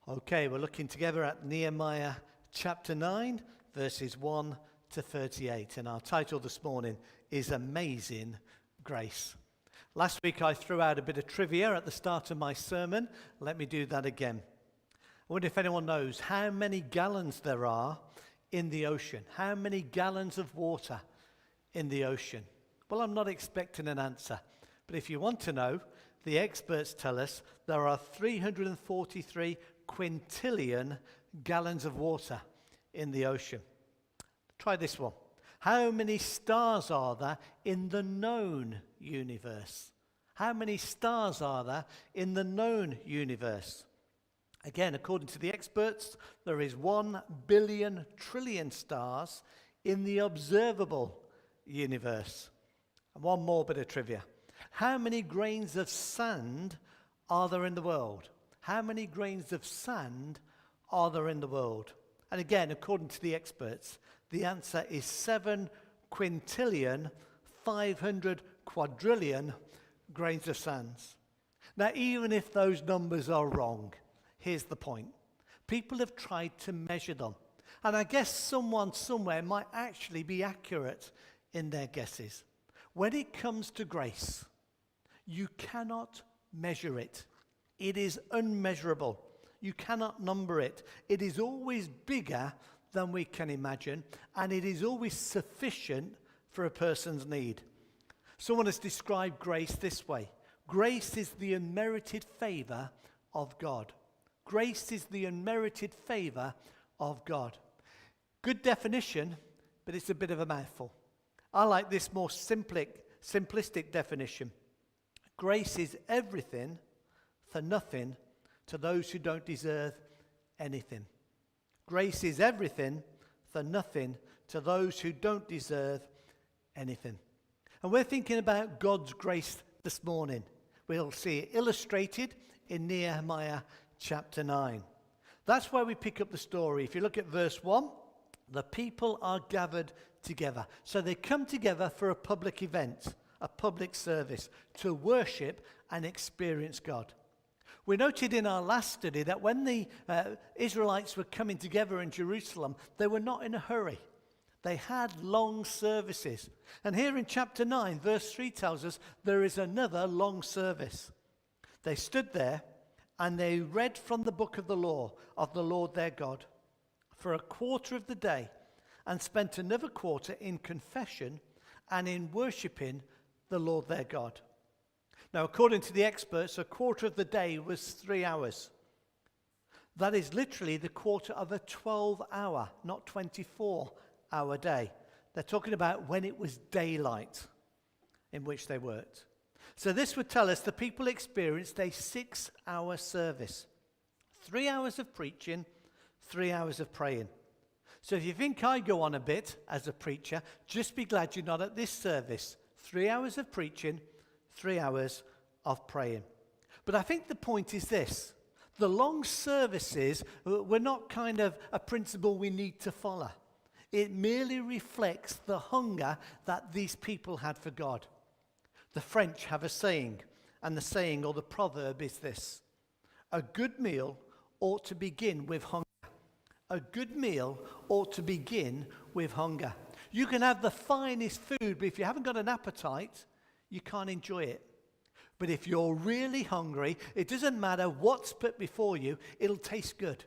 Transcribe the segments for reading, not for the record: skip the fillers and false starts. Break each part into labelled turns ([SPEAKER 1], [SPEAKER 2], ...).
[SPEAKER 1] Okay, we're looking together at Nehemiah chapter 9, verses 1 to 38. And our title this morning is Amazing Grace. Last week I threw out a bit of trivia at the start of my sermon. Let me do that again. I wonder if anyone knows how many gallons there are in the ocean. How many gallons of water in the ocean? Well, I'm not expecting an answer. But if you want to know, the experts tell us there are 343 quintillion gallons of water in the ocean. Try this one. How many stars are there in the known universe? How many stars are there in the known universe? Again, according to the experts, there is 1 billion trillion stars in the observable universe. And one more bit of trivia. How many grains of sand are there in the world? How many grains of sand are there in the world? And again, according to the experts, the answer is 7 quintillion, 500 quadrillion grains of sand. Now, even if those numbers are wrong, here's the point. People have tried to measure them. And I guess someone somewhere might actually be accurate in their guesses. When it comes to grace, you cannot measure it. It is unmeasurable. You cannot number it. It is always bigger than we can imagine, and it is always sufficient for a person's need. Someone has described grace this way. Grace is the unmerited favor of God. Grace is the unmerited favor of God. Good definition, but it's a bit of a mouthful. I like this more simplistic definition. Grace is everything for nothing to those who don't deserve anything. Grace is everything for nothing to those who don't deserve anything. And we're thinking about God's grace this morning. We'll see it illustrated in Nehemiah chapter 9. That's where we pick up the story. If you look at verse 1, the people are gathered together. So they come together for a public event, a public service, to worship and experience God. We noted in our last study that when the Israelites were coming together in Jerusalem, they were not in a hurry. They had long services. And here in chapter 9, verse 3 tells us there is another long service. They stood there and they read from the book of the law of the Lord their God for a quarter of the day and spent another quarter in confession and in worshipping the Lord their God. Now, according to the experts, a quarter of the day was 3 hours. That is literally the quarter of a 12-hour, not 24-hour day. They're talking about when it was daylight in which they worked. So this would tell us the people experienced a 6-hour service. 3 hours of preaching, 3 hours of praying. So if you think I go on a bit as a preacher, just be glad you're not at this service. 3 hours of preaching, 3 hours of praying. But I think the point is this. The long services were not kind of a principle we need to follow. It merely reflects the hunger that these people had for God. The French have a saying, and the saying or the proverb is this. A good meal ought to begin with hunger. A good meal ought to begin with hunger. You can have the finest food, but if you haven't got an appetite, you can't enjoy it. But if you're really hungry, it doesn't matter what's put before you, it'll taste good.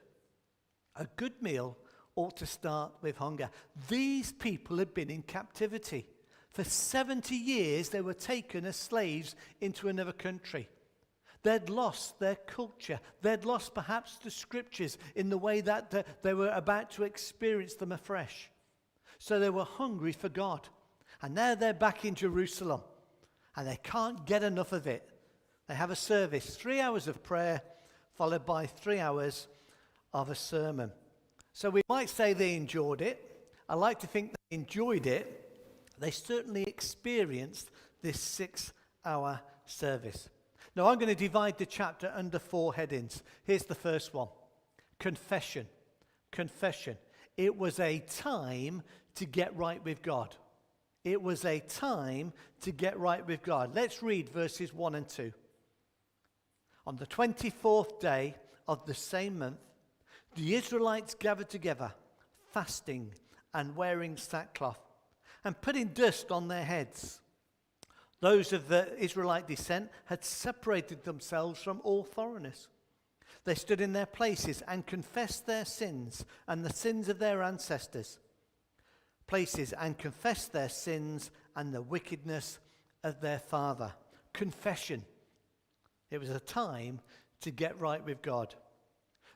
[SPEAKER 1] A good meal ought to start with hunger. These people had been in captivity. For 70 years, they were taken as slaves into another country. They'd lost their culture. They'd lost perhaps the scriptures in the way that they were about to experience them afresh. So they were hungry for God. And now they're back in Jerusalem. And they can't get enough of it. They have a service, 3 hours of prayer, followed by 3 hours of a sermon. So we might say they enjoyed it. I like to think they enjoyed it. They certainly experienced this 6-hour service. Now I'm going to divide the chapter under 4 headings. Here's the first one. Confession. Confession. It was a time to get right with God. It was a time to get right with God. Let's read verses 1 and 2. On the 24th day of the same month, The Israelites gathered together, fasting and wearing sackcloth, and putting dust on their heads. Those of the Israelite descent had separated themselves from all foreigners. They stood in their places and confessed their sins and the sins of their ancestors. Places and confessed their sins and the wickedness of their father. Confession. It was a time to get right with God.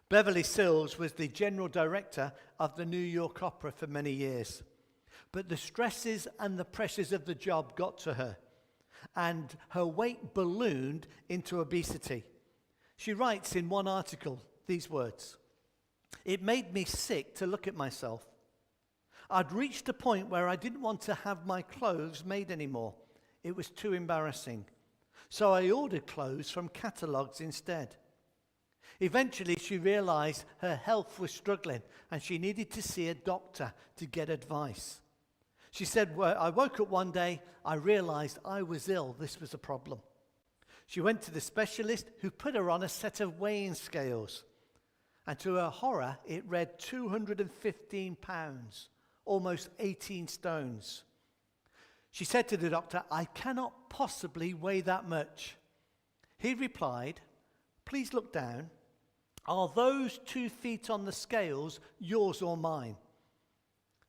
[SPEAKER 1] Beverly Sills was the general director of the New York Opera for many years. But the stresses and the pressures of the job got to her, and her weight ballooned into obesity. She writes in one article these words: "It made me sick to look at myself. I'd reached a point where I didn't want to have my clothes made anymore. It was too embarrassing. So I ordered clothes from catalogs instead." Eventually, she realized her health was struggling and she needed to see a doctor to get advice. She said, "Well, I woke up one day, I realized I was ill. This was a problem." She went to the specialist who put her on a set of weighing scales. And to her horror, it read 215 pounds, almost 18 stones. She said to the doctor, "I cannot possibly weigh that much." He replied, "Please look down. Are those 2 feet on the scales yours or mine?"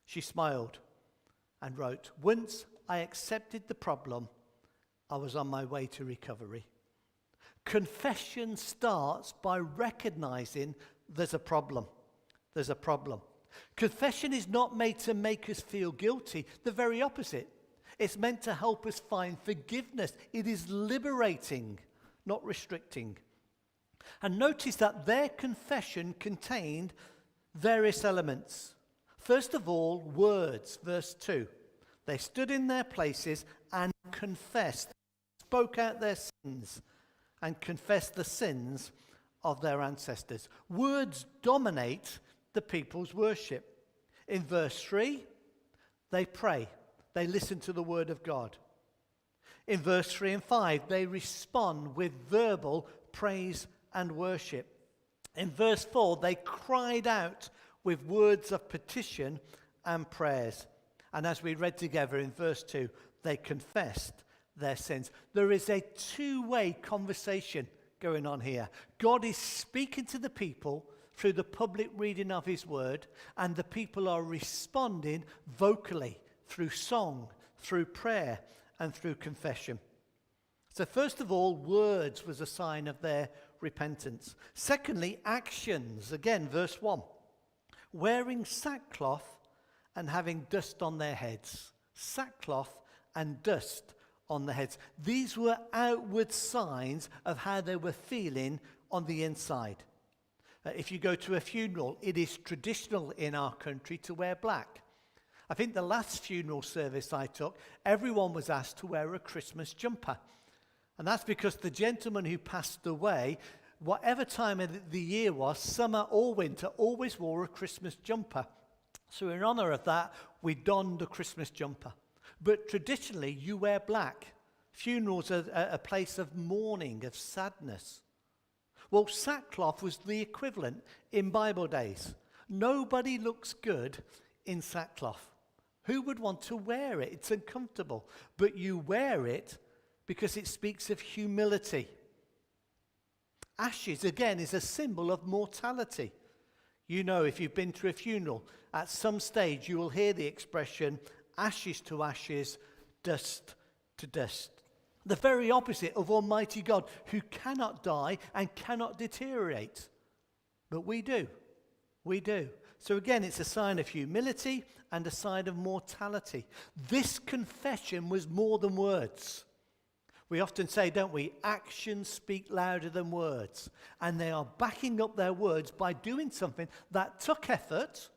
[SPEAKER 1] She smiled and wrote, "Once I accepted the problem, I was on my way to recovery." Confession starts by recognizing there's a problem. There's a problem. Confession is not made to make us feel guilty. The very opposite. It's meant to help us find forgiveness. It is liberating, not restricting. And notice that their confession contained various elements. First of all, words, verse 2. They stood in their places and confessed, spoke out their sins, and confessed the sins of their ancestors. Words dominate the people's worship. In verse 3, they pray. They listen to the word of God. In verse 3 and 5, they respond with verbal praise and worship. In verse 4, they cried out with words of petition and prayers. And as we read together in verse 2, they confessed their sins. There is a two-way conversation going on here. God is speaking to the people through the public reading of his word, and the people are responding vocally through song, through prayer, and through confession. So first of all, words was a sign of their repentance. Secondly, actions. Again, verse 1. Wearing sackcloth and having dust on their heads. Sackcloth and dust on their heads. These were outward signs of how they were feeling on the inside. If you go to a funeral, it is traditional in our country to wear black. I think the last funeral service I took, everyone was asked to wear a Christmas jumper. And that's because the gentleman who passed away, whatever time of the year was, summer or winter, always wore a Christmas jumper. So in honor of that, we donned a Christmas jumper. But traditionally, you wear black. Funerals are a place of mourning, of sadness. Well, sackcloth was the equivalent in Bible days. Nobody looks good in sackcloth. Who would want to wear it? It's uncomfortable. But you wear it because it speaks of humility. Ashes, again, is a symbol of mortality. You know, if you've been to a funeral, at some stage you will hear the expression, ashes to ashes, dust to dust. The very opposite of Almighty God, who cannot die and cannot deteriorate. But we do. We do. So again, it's a sign of humility and a sign of mortality. This confession was more than words. We often say, don't we, actions speak louder than words. And they are backing up their words by doing something that took effort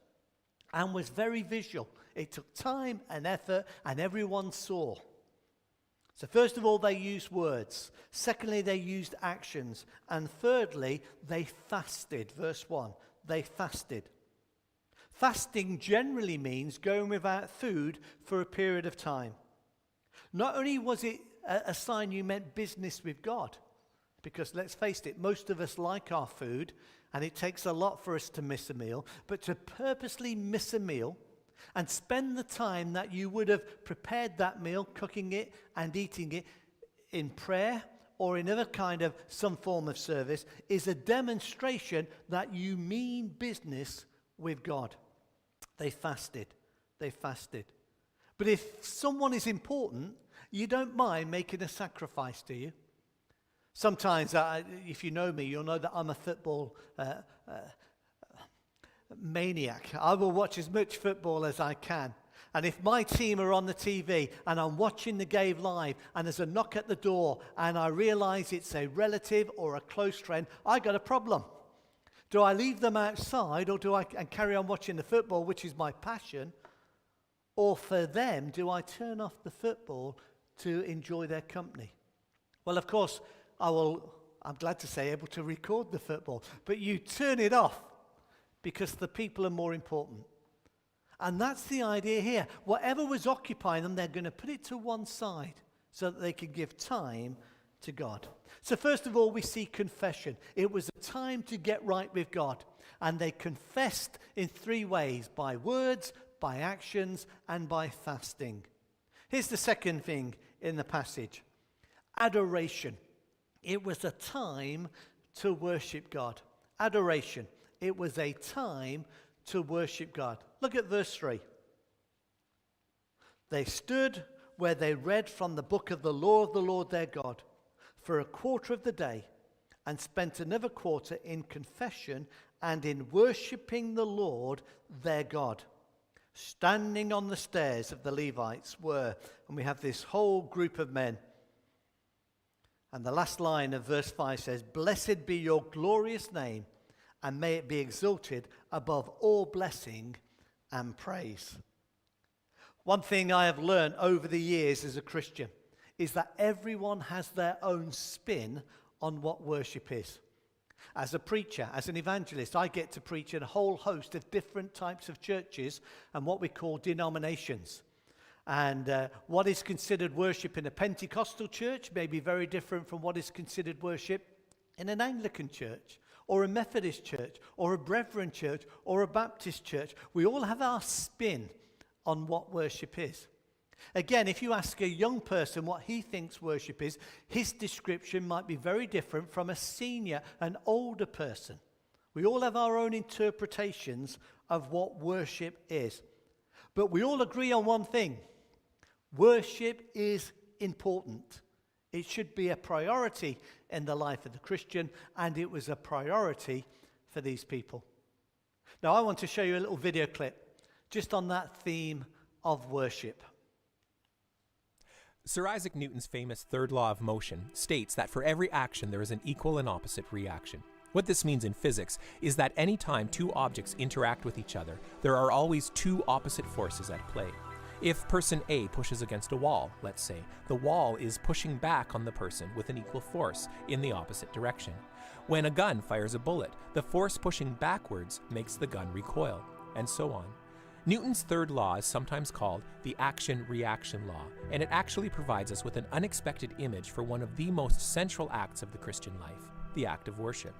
[SPEAKER 1] and was very visual. It took time and effort, and everyone saw. So first of all, they used words. Secondly, they used actions. And thirdly, they fasted. Verse 1, they fasted. Fasting generally means going without food for a period of time. Not only was it a sign you meant business with God, because let's face it, most of us like our food, And it takes a lot for us to miss a meal, but to purposely miss a meal and spend the time that you would have prepared that meal, cooking it and eating it in prayer or in other kind of some form of service, is a demonstration that you mean business with God. They fasted. They fasted. But if someone is important, you don't mind making a sacrifice, do you? Sometimes, if you know me, you'll know that I'm a football maniac. I will watch as much football as I can. And if my team are on the TV and I'm watching the game live and there's a knock at the door and I realize it's a relative or a close friend, I got a problem. Do I leave them outside or do I carry on watching the football, which is my passion? Or for them, do I turn off the football to enjoy their company? Well, of course, I'm glad to say, able to record the football. But you turn it off because the people are more important. And that's the idea here. Whatever was occupying them, they're going to put it to one side so that they can give time to God. So first of all, we see confession. It was a time to get right with God. And they confessed in 3 ways: by words, by actions, and by fasting. Here's the second thing in the passage: adoration. It was a time to worship God. Adoration. It was a time to worship God. Look at verse 3. They stood where they read from the book of the law of the Lord their God for a quarter of the day, and spent another quarter in confession and in worshipping the Lord their God. Standing on the stairs of the Levites were, and we have this whole group of men. And the last line of verse 5 says, "Blessed be your glorious name, and may it be exalted above all blessing and praise." One thing I have learned over the years as a Christian is that everyone has their own spin on what worship is. As a preacher, as an evangelist, I get to preach in a whole host of different types of churches and what we call denominations. And what is considered worship in a Pentecostal church may be very different from what is considered worship in an Anglican church, or a Methodist church, or a Brethren church, or a Baptist church. We all have our spin on what worship is. Again, if you ask a young person what he thinks worship is, his description might be very different from a senior, an older person. We all have our own interpretations of what worship is. But we all agree on one thing: worship is important. It should be a priority in the life of the Christian, and it was a priority for these people. Now, I want to show you a little video clip just on that theme of worship.
[SPEAKER 2] Sir Isaac Newton's famous third law of motion states that for every action there is an equal and opposite reaction. What this means in physics is that any time 2 objects interact with each other, there are always 2 opposite forces at play. If person A pushes against a wall, let's say, the wall is pushing back on the person with an equal force in the opposite direction. When a gun fires a bullet, the force pushing backwards makes the gun recoil, and so on. Newton's third law is sometimes called the action-reaction law, and it actually provides us with an unexpected image for one of the most central acts of the Christian life, the act of worship.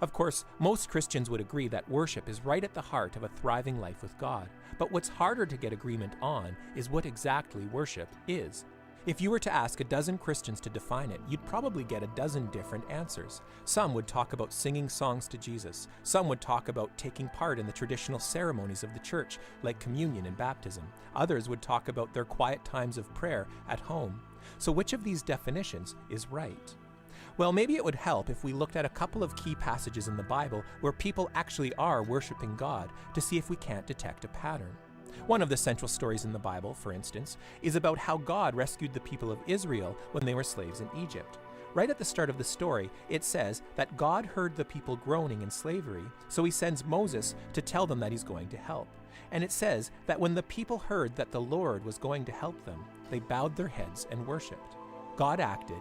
[SPEAKER 2] Of course, most Christians would agree that worship is right at the heart of a thriving life with God, but what's harder to get agreement on is what exactly worship is. If you were to ask a dozen Christians to define it, you'd probably get a dozen different answers. Some would talk about singing songs to Jesus. Some would talk about taking part in the traditional ceremonies of the church, like communion and baptism. Others would talk about their quiet times of prayer at home. So which of these definitions is right? Well, maybe it would help if we looked at a couple of key passages in the Bible where people actually are worshiping God to see if we can't detect a pattern. One of the central stories in the Bible, for instance, is about how God rescued the people of Israel when they were slaves in Egypt. Right at the start of the story, it says that God heard the people groaning in slavery, so he sends Moses to tell them that he's going to help. And it says that when the people heard that the Lord was going to help them, they bowed their heads and worshipped. God acted,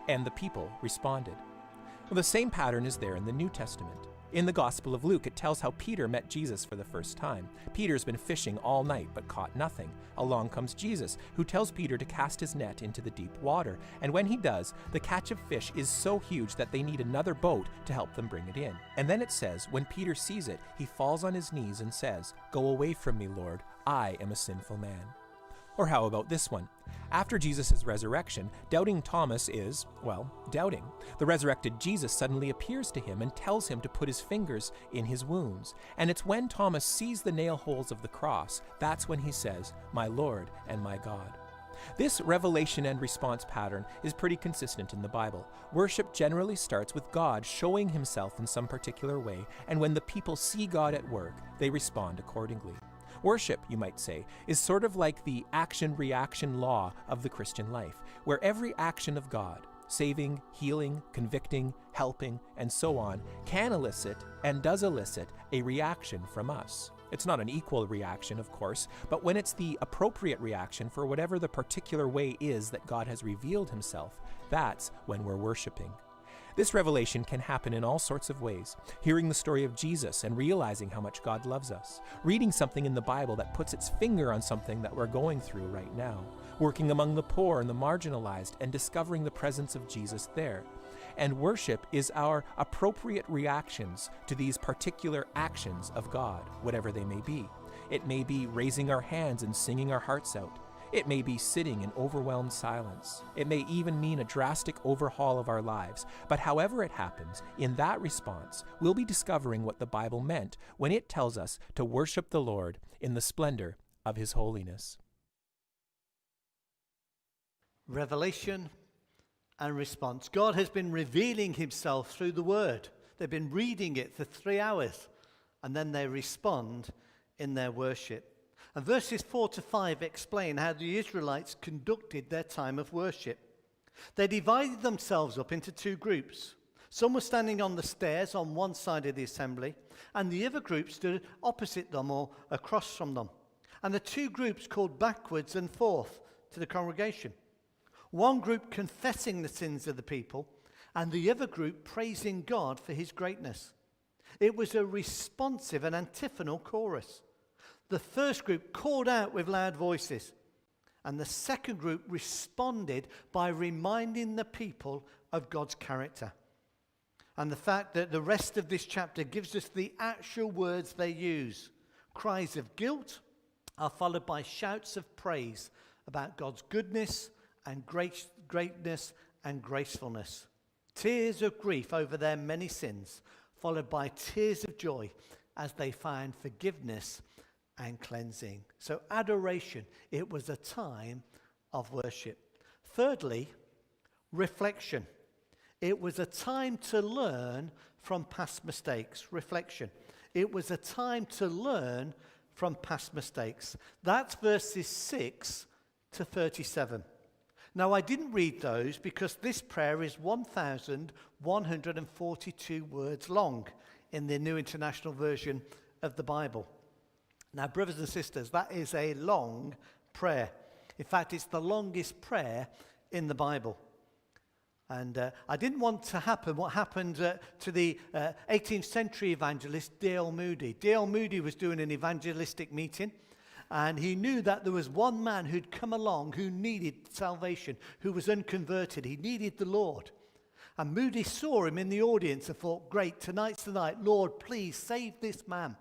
[SPEAKER 2] and the people responded. Well, the same pattern is there in the New Testament. In the Gospel of Luke, it tells how Peter met Jesus for the first time. Peter's been fishing all night but caught nothing. Along comes Jesus, who tells Peter to cast his net into the deep water. And when he does, the catch of fish is so huge that they need another boat to help them bring it in. And then it says, when Peter sees it, he falls on his knees and says, "Go away from me, Lord. I am a sinful man." Or how about this one? After Jesus' resurrection, doubting Thomas is, well, doubting. The resurrected Jesus suddenly appears to him and tells him to put his fingers in his wounds. And it's when Thomas sees the nail holes of the cross, that's when he says, "My Lord and my God." This revelation and response pattern is pretty consistent in the Bible. Worship generally starts with God showing himself in some particular way, and when the people see God at work, they respond accordingly. Worship, you might say, is sort of like the action-reaction law of the Christian life, where every action of God, saving, healing, convicting, helping, and so on, can elicit and does elicit a reaction from us. It's not an equal reaction, of course, but when it's the appropriate reaction for whatever the particular way is that God has revealed himself, that's when we're worshiping. This revelation can happen in all sorts of ways. Hearing the story of Jesus and realizing how much God loves us. Reading something in the Bible that puts its finger on something that we're going through right now. Working among the poor and the marginalized and discovering the presence of Jesus there. And worship is our appropriate reactions to these particular actions of God, whatever they may be. It may be raising our hands and singing our hearts out. It may be sitting in overwhelmed silence. It may even mean a drastic overhaul of our lives. But however it happens, in that response, we'll be discovering what the Bible meant when it tells us to worship the Lord in the splendor of his holiness.
[SPEAKER 1] Revelation and response. God has been revealing himself through the word. They've been reading it for 3 hours, and then they respond in their worship. And verses 4 to 5 explain how the Israelites conducted their time of worship. They divided themselves up into 2 groups. Some were standing on the stairs on one side of the assembly, and the other group stood opposite them or across from them. And the 2 groups called backwards and forth to the congregation. One group confessing the sins of the people, and the other group praising God for his greatness. It was a responsive and antiphonal chorus. The first group called out with loud voices, and the second group responded by reminding the people of God's character. And the fact that the rest of this chapter gives us the actual words they use. Cries of guilt are followed by shouts of praise about God's goodness and greatness and gracefulness. Tears of grief over their many sins, followed by tears of joy as they find forgiveness and cleansing. So adoration, it was a time of worship. Thirdly, reflection. It was a time to learn from past mistakes. Reflection. It was a time to learn from past mistakes. That's verses 6 to 37. Now, I didn't read those because this prayer is 1,142 words long in the New International Version of the Bible. Now, brothers and sisters, that is a long prayer. In fact, it's the longest prayer in the Bible. And I didn't want to happen what happened to the 18th century evangelist D.L. Moody. D.L. Moody was doing an evangelistic meeting, and he knew that there was one man who'd come along who needed salvation, who was unconverted. He needed the Lord. And Moody saw him in the audience and thought, great, tonight's the night. Lord, please save this man.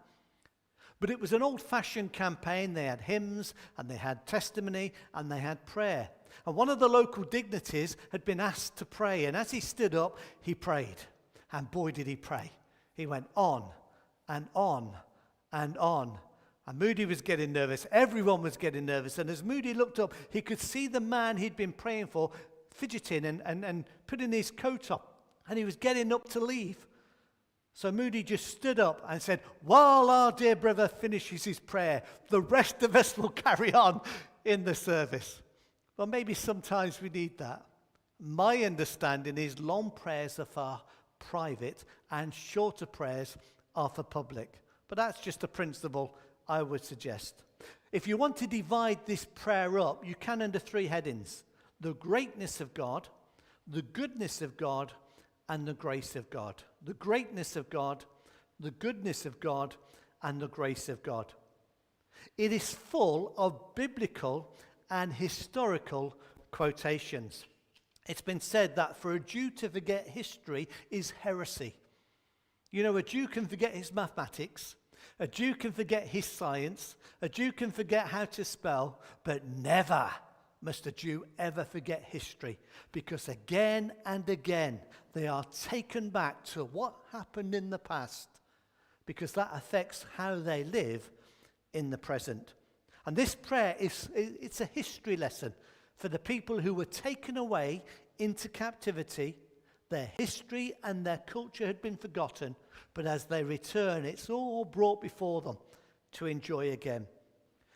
[SPEAKER 1] But it was an old-fashioned campaign. They had hymns, and they had testimony, and they had prayer. And one of the local dignitaries had been asked to pray, and as he stood up, he prayed. And boy, did he pray. He went on and on and on. And Moody was getting nervous. Everyone was getting nervous. And as Moody looked up, he could see the man he'd been praying for fidgeting and putting his coat up. And he was getting up to leave. So Moody just stood up and said, while our dear brother finishes his prayer, the rest of us will carry on in the service. Well, maybe sometimes we need that. My understanding is long prayers are for private and shorter prayers are for public. But that's just a principle I would suggest. If you want to divide this prayer up, you can under 3 headings. The greatness of God, the goodness of God, and the grace of God. The greatness of God, the goodness of God, and the grace of God. It is full of biblical and historical quotations. It's been said that for a Jew to forget history is heresy. You know, a Jew can forget his mathematics, a Jew can forget his science, a Jew can forget how to spell, but never must a Jew ever forget history, because again and again they are taken back to what happened in the past, because that affects how they live in the present. And this prayer it's a history lesson for the people who were taken away into captivity. Their history and their culture had been forgotten, but as they return, it's all brought before them to enjoy again.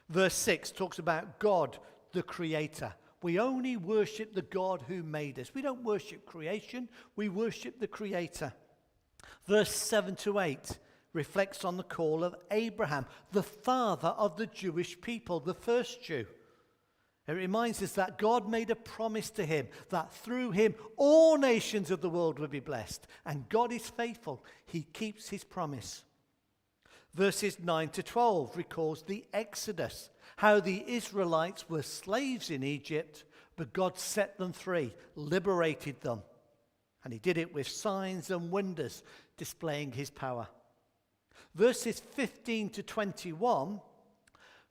[SPEAKER 1] Verse 6 talks about God, the Creator. We only worship the God who made us. We don't worship creation, we worship the Creator. Verse 7 to 8 reflects on the call of Abraham, the father of the Jewish people, the first Jew. It reminds us that God made a promise to him that through him all nations of the world would be blessed. And God is faithful. He keeps his promise. Verses 9 to 12 recalls the Exodus, how the Israelites were slaves in Egypt, but God set them free, liberated them. And he did it with signs and wonders, displaying his power. Verses 15 to 21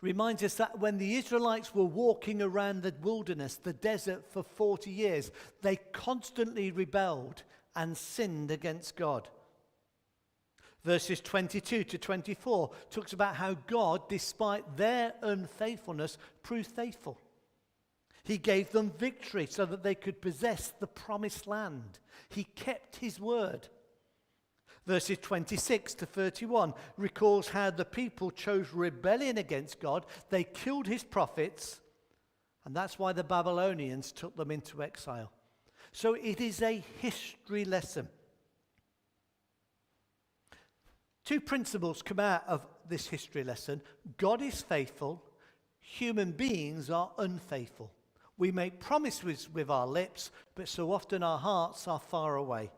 [SPEAKER 1] reminds us that when the Israelites were walking around the wilderness, the desert, for 40 years, they constantly rebelled and sinned against God. Verses 22 to 24 talks about how God, despite their unfaithfulness, proved faithful. He gave them victory so that they could possess the promised land. He kept his word. Verses 26 to 31 recalls how the people chose rebellion against God. They killed his prophets, and that's why the Babylonians took them into exile. So it is a history lesson. Two principles come out of this history lesson. God is faithful. Human beings are unfaithful. We make promises with our lips, but so often our hearts are far away.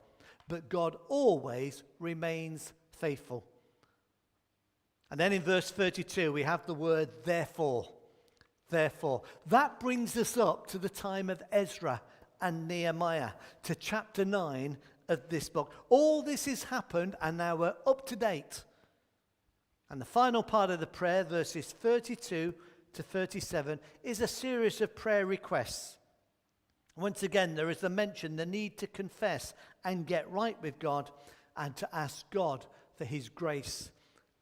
[SPEAKER 1] But God always remains faithful. And then in verse 32, we have the word therefore. Therefore. That brings us up to the time of Ezra and Nehemiah, to chapter 9 of this book. All this has happened, and now we're up to date. And the final part of the prayer, verses 32 to 37, is a series of prayer requests. Once again, there is the mention, the need to confess and get right with God, and to ask God for his grace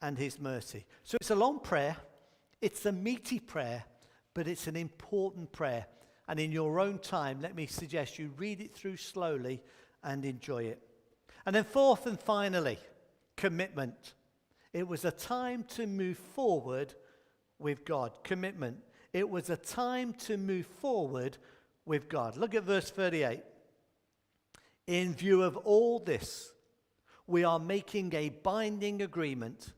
[SPEAKER 1] and his mercy. So it's a long prayer, it's a meaty prayer, but it's an important prayer. And in your own time, let me suggest you read it through slowly and enjoy it. And then fourth and finally, commitment. It was a time to move forward with God. Commitment. It was a time to move forward with God. Look at verse 38. In view of all this, we are making a binding agreement,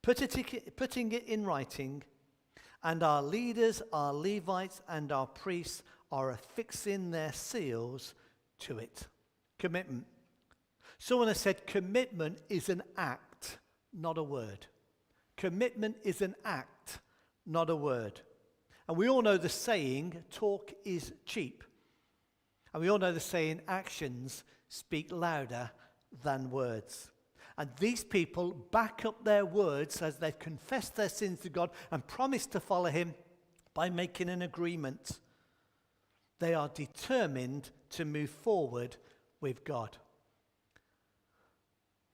[SPEAKER 1] putting it in writing, and our leaders, our Levites, and our priests are affixing their seals to it. Commitment. Someone has said commitment is an act, not a word. Commitment is an act, not a word. And we all know the saying, talk is cheap. And we all know the saying, actions speak louder than words. And these people back up their words as they've confessed their sins to God and promised to follow him by making an agreement. They are determined to move forward with God.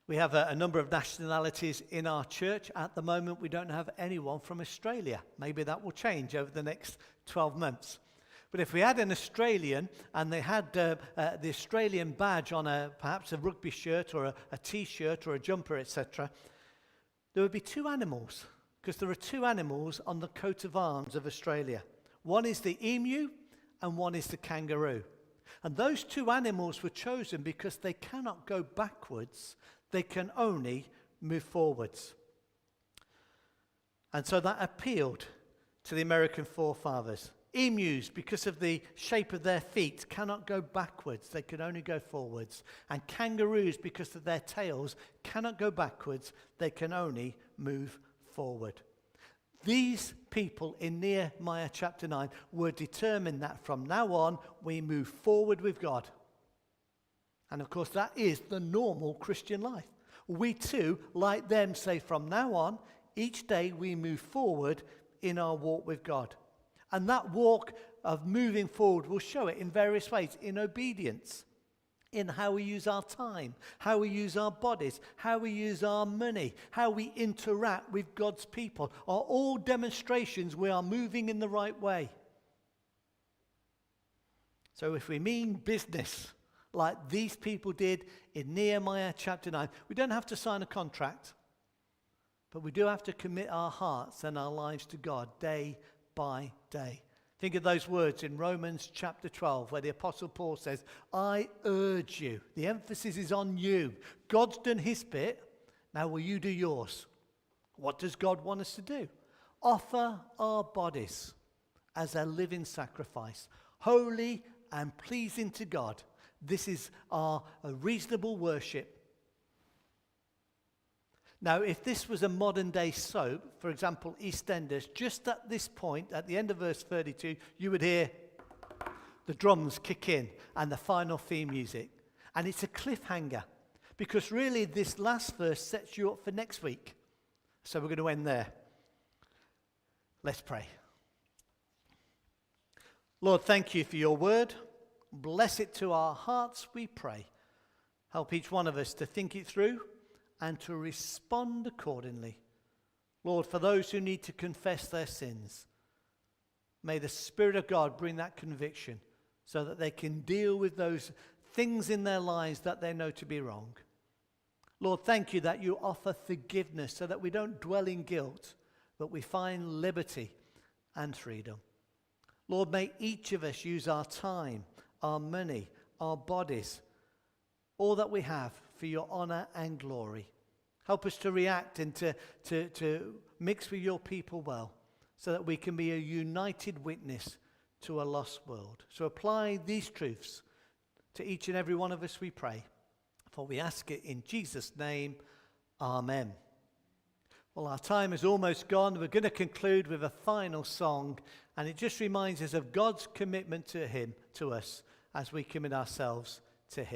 [SPEAKER 1] We have a number of nationalities in our church. At the moment, we don't have anyone from Australia. Maybe that will change over the next 12 months. But if we had an Australian and they had the Australian badge on perhaps a rugby shirt or a T-shirt or a jumper, etc., there would be two animals, because there are two animals on the coat of arms of Australia. One is the emu and one is the kangaroo. And those two animals were chosen because they cannot go backwards, they can only move forwards. And so that appealed to the American forefathers. Emus, because of the shape of their feet, cannot go backwards. They can only go forwards. And kangaroos, because of their tails, cannot go backwards. They can only move forward. These people in Nehemiah chapter 9 were determined that from now on we move forward with God. And of course that is the normal Christian life. We too, like them, say from now on, each day we move forward in our walk with God. And that walk of moving forward will show it in various ways, in obedience, in how we use our time, how we use our bodies, how we use our money, how we interact with God's people, are all demonstrations we are moving in the right way. So if we mean business, like these people did in Nehemiah chapter 9, we don't have to sign a contract, but we do have to commit our hearts and our lives to God day by day. Think of those words in Romans chapter 12 where the Apostle Paul says, I urge you. The emphasis is on you. God's done his bit. Now will you do yours? What does God want us to do? Offer our bodies as a living sacrifice, holy and pleasing to God. This is our reasonable worship. Now, if this was a modern day soap, for example, EastEnders, just at this point, at the end of verse 32, you would hear the drums kick in and the final theme music. And it's a cliffhanger, because really this last verse sets you up for next week. So we're going to end there. Let's pray. Lord, thank you for your word. Bless it to our hearts, we pray. Help each one of us to think it through and to respond accordingly. Lord, for those who need to confess their sins, may the Spirit of God bring that conviction so that they can deal with those things in their lives that they know to be wrong. Lord, thank you that you offer forgiveness so that we don't dwell in guilt, but we find liberty and freedom. Lord, may each of us use our time, our money, our bodies, all that we have for your honor and glory. Help us to react and to mix with your people well, so that we can be a united witness to a lost world. So apply these truths to each and every one of us, we pray. For we ask it in Jesus' name, amen. Well, our time is almost gone. We're going to conclude with a final song, and it just reminds us of God's commitment to him, to us, as we commit ourselves to him.